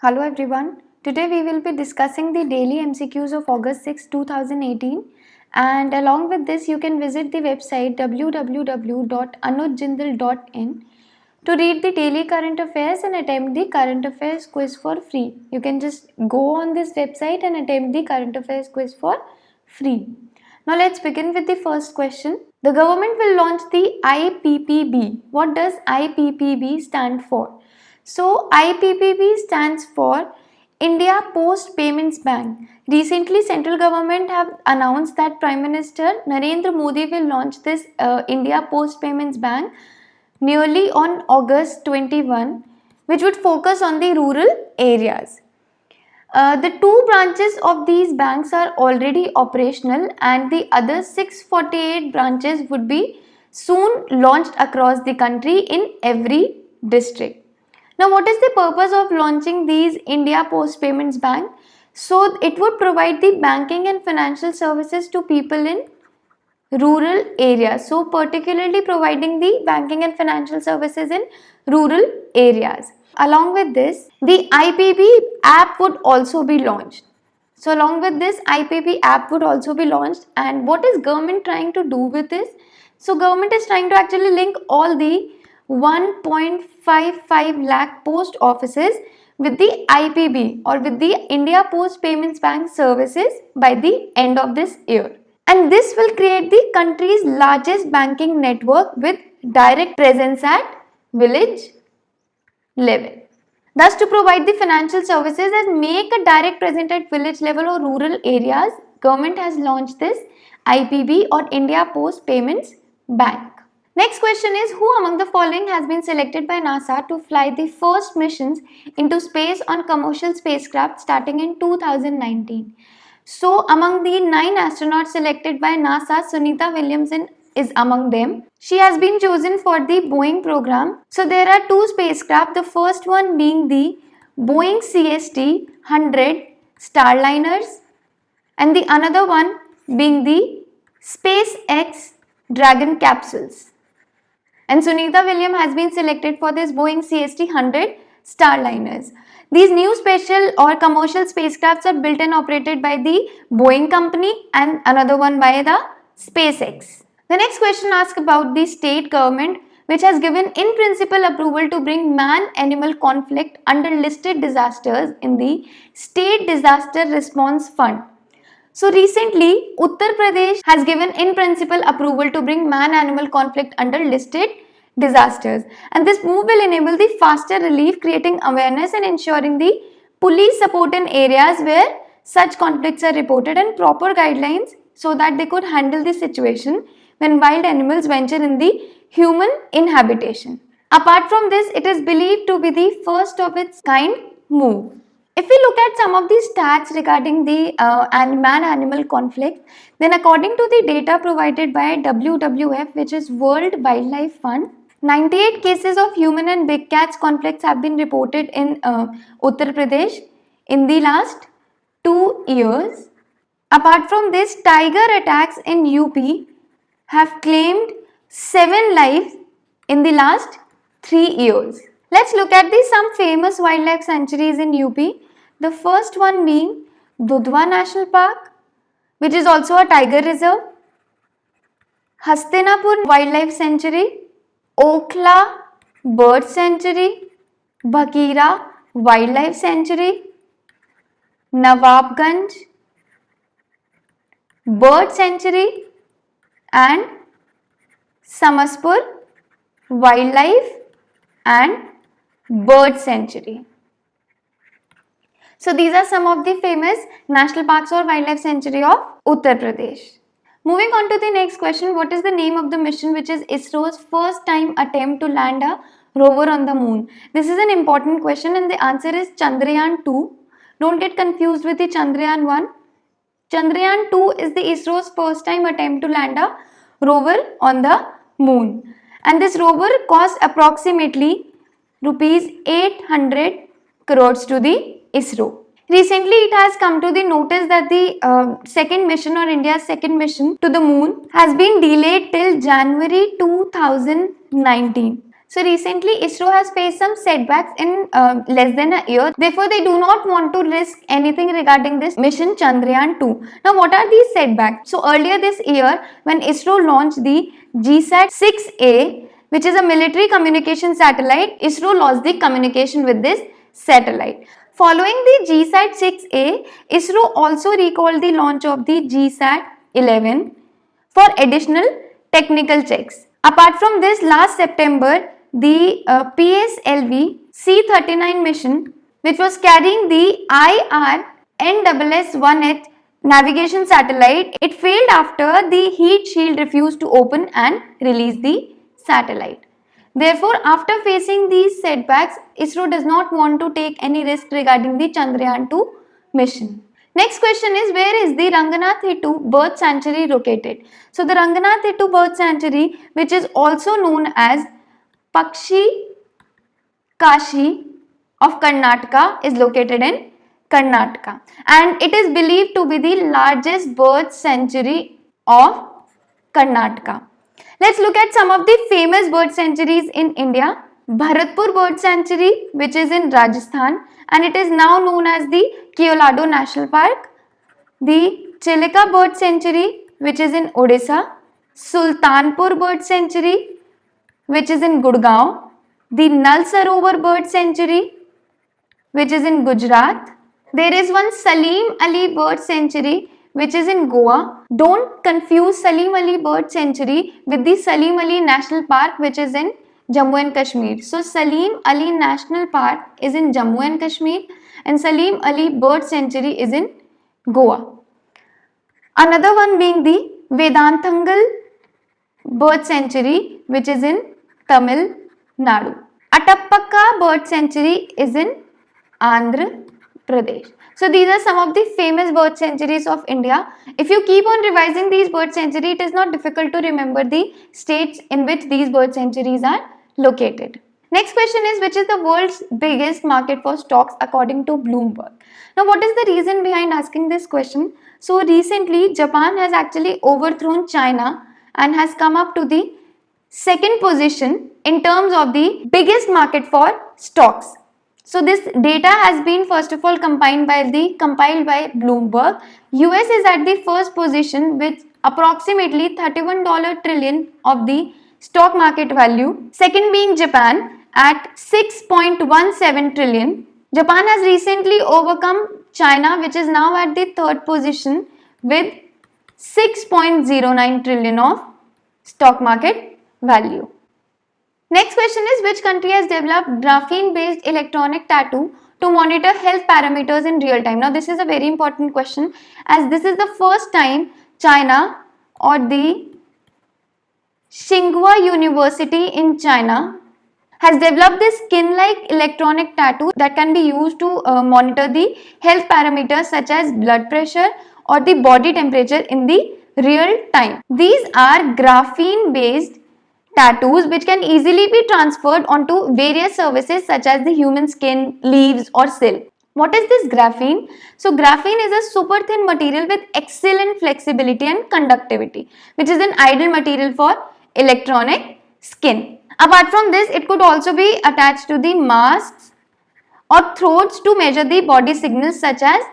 Hello everyone. Today we will be discussing the daily MCQs of August 6, 2018, and along with this you can visit the website www.anujjindal.in to read the daily current affairs and attempt the current affairs quiz for free. You can just go on this website and attempt the current affairs quiz for free. Now let's begin with the first question. The government will launch the IPPB. What does IPPB stand for? So IPPB stands for India Post Payments Bank. Recently, central government have announced that Prime Minister Narendra Modi will launch this India Post Payments Bank nearly on August 21, which would focus on the rural areas. The two branches of these banks are already operational, and the other 648 branches would be soon launched across the country in every district. Now, what is the purpose of launching these India Post Payments Bank? So, it would provide the banking and financial services to people in rural areas. So, particularly providing the banking and financial services in rural areas. Along with this, the IPP app would also be launched. So, along with this, IPP app would also be launched. And what is government trying to do with this? So, government is trying to actually link all the 1.55 lakh post offices with the IPB or with the India Post Payments Bank services by the end of this year. And this will create the country's largest banking network with direct presence at village level. Thus, to provide the financial services and make a direct presence at village level or rural areas, government has launched this IPB or India Post Payments Bank. Next question is, who among the following has been selected by NASA to fly the first missions into space on commercial spacecraft starting in 2019? So, among the 9 astronauts selected by NASA, Sunita Williamson is among them. She has been chosen for the Boeing program. So, there are 2 spacecraft, the first one being the Boeing CST-100 Starliners and the another one being the SpaceX Dragon capsules. And Sunita Williams has been selected for this Boeing CST-100 Starliners. These new special or commercial spacecrafts are built and operated by the Boeing company and another one by the SpaceX. The next question asks about the state government, which has given in principle approval to bring man-animal conflict under listed disasters in the State Disaster Response Fund. So recently, Uttar Pradesh has given in principle approval to bring man-animal conflict under listed disasters, and this move will enable the faster relief, creating awareness and ensuring the police support in areas where such conflicts are reported and proper guidelines so that they could handle the situation when wild animals venture in the human inhabitation. Apart from this, it is believed to be the first of its kind move. If we look at some of the stats regarding the man-animal conflict, then according to the data provided by WWF, which is World Wildlife Fund, 98 cases of human and big cats conflicts have been reported in Uttar Pradesh in the last 2 years. Apart from this, tiger attacks in UP have claimed 7 lives in the last 3 years. Let's look at some famous wildlife sanctuaries in UP. The first one being Dudhwa National Park, which is also a tiger reserve, Hastinapur Wildlife Sanctuary, Okhla Bird Sanctuary, Bhakira Wildlife Sanctuary, Nawabganj Bird Sanctuary and Samaspur Wildlife and Bird Sanctuary. So these are some of the famous national parks or wildlife sanctuary of Uttar Pradesh. Moving on to the next question, what is the name of the mission which is ISRO's first time attempt to land a rover on the moon? This is an important question and the answer is Chandrayaan-2. Don't get confused with the Chandrayaan-1. Chandrayaan-2 is the ISRO's first time attempt to land a rover on the moon. And this rover cost approximately rupees 800 crores to the ISRO. Recently, it has come to the notice that the second mission or India's second mission to the moon has been delayed till January 2019. So recently ISRO has faced some setbacks in less than a year. Therefore, they do not want to risk anything regarding this mission Chandrayaan-2. Now, what are these setbacks? So earlier this year, when ISRO launched the GSAT-6A, which is a military communication satellite, ISRO lost the communication with this satellite. Following the GSAT-6A, ISRO also recalled the launch of the GSAT-11 for additional technical checks. Apart from this, last September, the PSLV C-39 mission, which was carrying the IRNSS-1H navigation satellite, it failed after the heat shield refused to open and release the satellite. Therefore, after facing these setbacks, ISRO does not want to take any risk regarding the Chandrayaan-2 mission. Next question is, where is the Ranganathittu bird sanctuary located? So the Ranganathittu bird sanctuary, which is also known as Pakshi Kashi of Karnataka, is located in Karnataka, and it is believed to be the largest bird sanctuary of Karnataka. Let's look at some of the famous bird sanctuaries in India. Bharatpur Bird Sanctuary, which is in Rajasthan, and it is now known as the Keolado National Park. The Chilika Bird Sanctuary, which is in Odisha. Sultanpur Bird Sanctuary, which is in Gurgaon. The Nal Sarovar Bird Sanctuary, which is in Gujarat. There is one Salim Ali Bird Sanctuary, which is in Goa. Don't confuse Salim Ali Bird Sanctuary with the Salim Ali National Park, which is in Jammu and Kashmir. So Salim Ali National Park is in Jammu and Kashmir, and Salim Ali Bird Sanctuary is in Goa. Another one being the Vedanthangal Bird Sanctuary, which is in Tamil Nadu. Atappaka Bird Sanctuary is in Andhra Pradesh. So these are some of the famous bird sanctuaries of India. If you keep on revising these bird sanctuaries, it is not difficult to remember the states in which these bird sanctuaries are located. Next question is, which is the world's biggest market for stocks according to Bloomberg? Now, what is the reason behind asking this question? So recently, Japan has actually overthrown China and has come up to the second position in terms of the biggest market for stocks. So this data has been first of all compiled by Bloomberg. US is at the first position with approximately $31 trillion of the stock market value. Second being Japan at 6.17 trillion. Japan has recently overcome China, which is now at the third position with 6.09 trillion of stock market value. Next question is, which country has developed graphene-based electronic tattoo to monitor health parameters in real time? Now, this is a very important question, as this is the first time China or the Tsinghua University in China has developed this skin-like electronic tattoo that can be used to monitor the health parameters such as blood pressure or the body temperature in the real time. These are graphene-based tattoos which can easily be transferred onto various surfaces such as the human skin, leaves or silk. What is this graphene? So graphene is a super thin material with excellent flexibility and conductivity, which is an ideal material for electronic skin. Apart from this, it could also be attached to the masks or throats to measure the body signals such as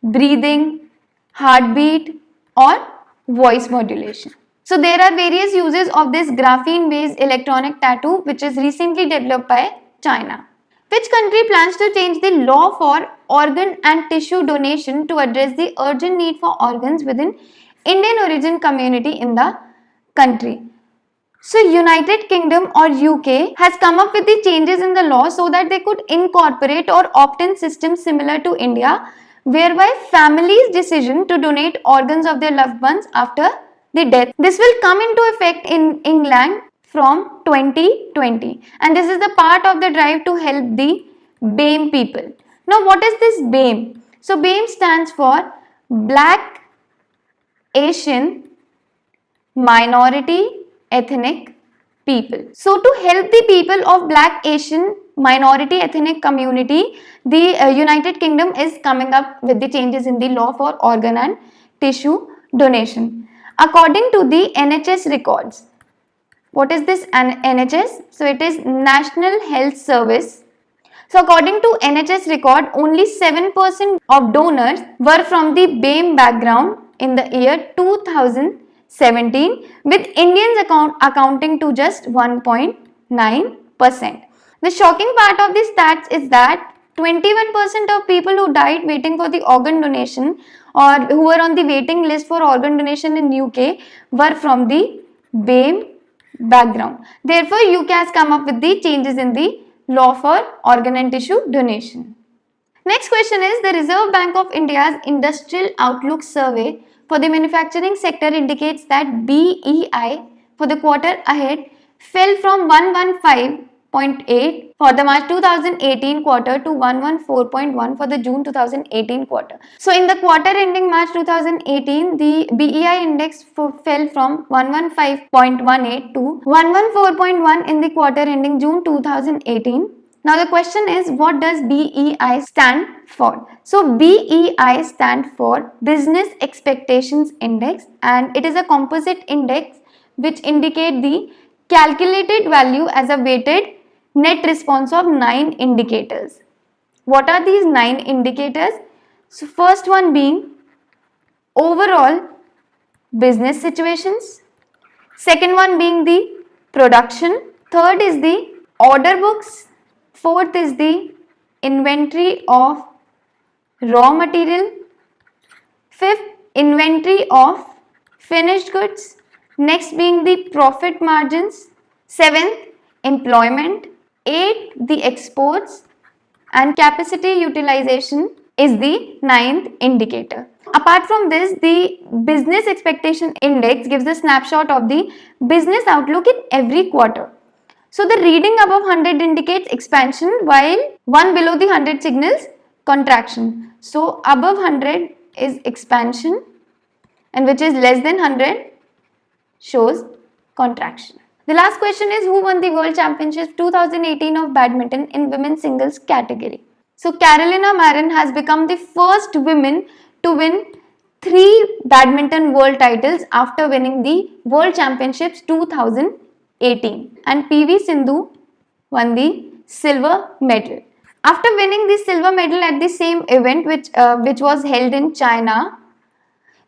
breathing, heartbeat or voice modulation. So there are various uses of this graphene based electronic tattoo which is recently developed by China. Which country plans to change the law for organ and tissue donation to address the urgent need for organs within Indian origin community in the country? So United Kingdom or UK has come up with the changes in the law so that they could incorporate or opt-in systems similar to India, whereby families' decision to donate organs of their loved ones after the death. This will come into effect in England from 2020, and this is the part of the drive to help the BAME people. Now, what is this BAME? So BAME stands for Black Asian Minority Ethnic People. So to help the people of Black Asian minority ethnic community, the United Kingdom is coming up with the changes in the law for organ and tissue donation. According to the NHS records, What is this NHS? So it is National Health Service. So according to NHS record, only 7% of donors were from the BAME background in the year 2017, with Indians accounting to just 1.9%. The shocking part of these stats is that 21% of people who died waiting for the organ donation or who were on the waiting list for organ donation in UK were from the BAME background. Therefore, UK has come up with the changes in the law for organ and tissue donation. Next question is, the Reserve Bank of India's Industrial Outlook Survey for the manufacturing sector indicates that BEI for the quarter ahead fell from 115.8 for the March 2018 quarter to 114.1 for the June 2018 quarter. So in the quarter ending March 2018, the BEI index fell from 115.18 to 114.1 in the quarter ending June 2018. Now the question is, what does BEI stand for? So BEI stands for Business Expectations Index, and it is a composite index which indicates the calculated value as a weighted net response of 9 indicators. What are these 9 indicators? So first one being overall business situations, second one being the production, third is the order books, fourth is the inventory of raw material, fifth inventory of finished goods, next being the profit margins, seventh employment, eighth the exports, and capacity utilization is the ninth indicator. Apart from this, the business expectation index gives a snapshot of the business outlook in every quarter. So the reading above 100 indicates expansion, while one below the 100 signals contraction. So above 100 is expansion and which is less than 100 shows contraction. The last question is, who won the World Championships 2018 of Badminton in women's singles category? So Carolina Marin has become the first woman to win 3 badminton world titles after winning the World Championships 2018, and PV Sindhu won the silver medal. After winning the silver medal at the same event which was held in China,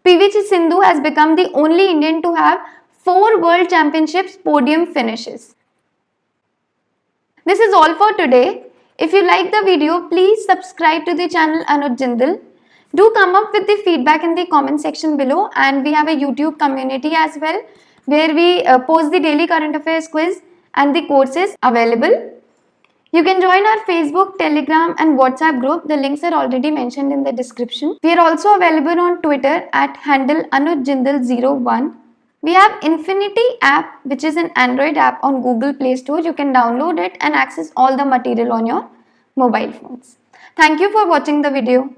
PV Sindhu has become the only Indian to have 4 World Championships podium finishes. This is all for today. If you like the video, please subscribe to the channel Anuj Jindal. Do come up with the feedback in the comment section below, and we have a YouTube community as well where we post the daily current affairs quiz and the courses available. You can join our Facebook, Telegram and WhatsApp group. The links are already mentioned in the description. We are also available on Twitter at handle AnujJindal01. We have Infinity app, which is an Android app on Google Play Store. You can download it and access all the material on your mobile phones. Thank you for watching the video.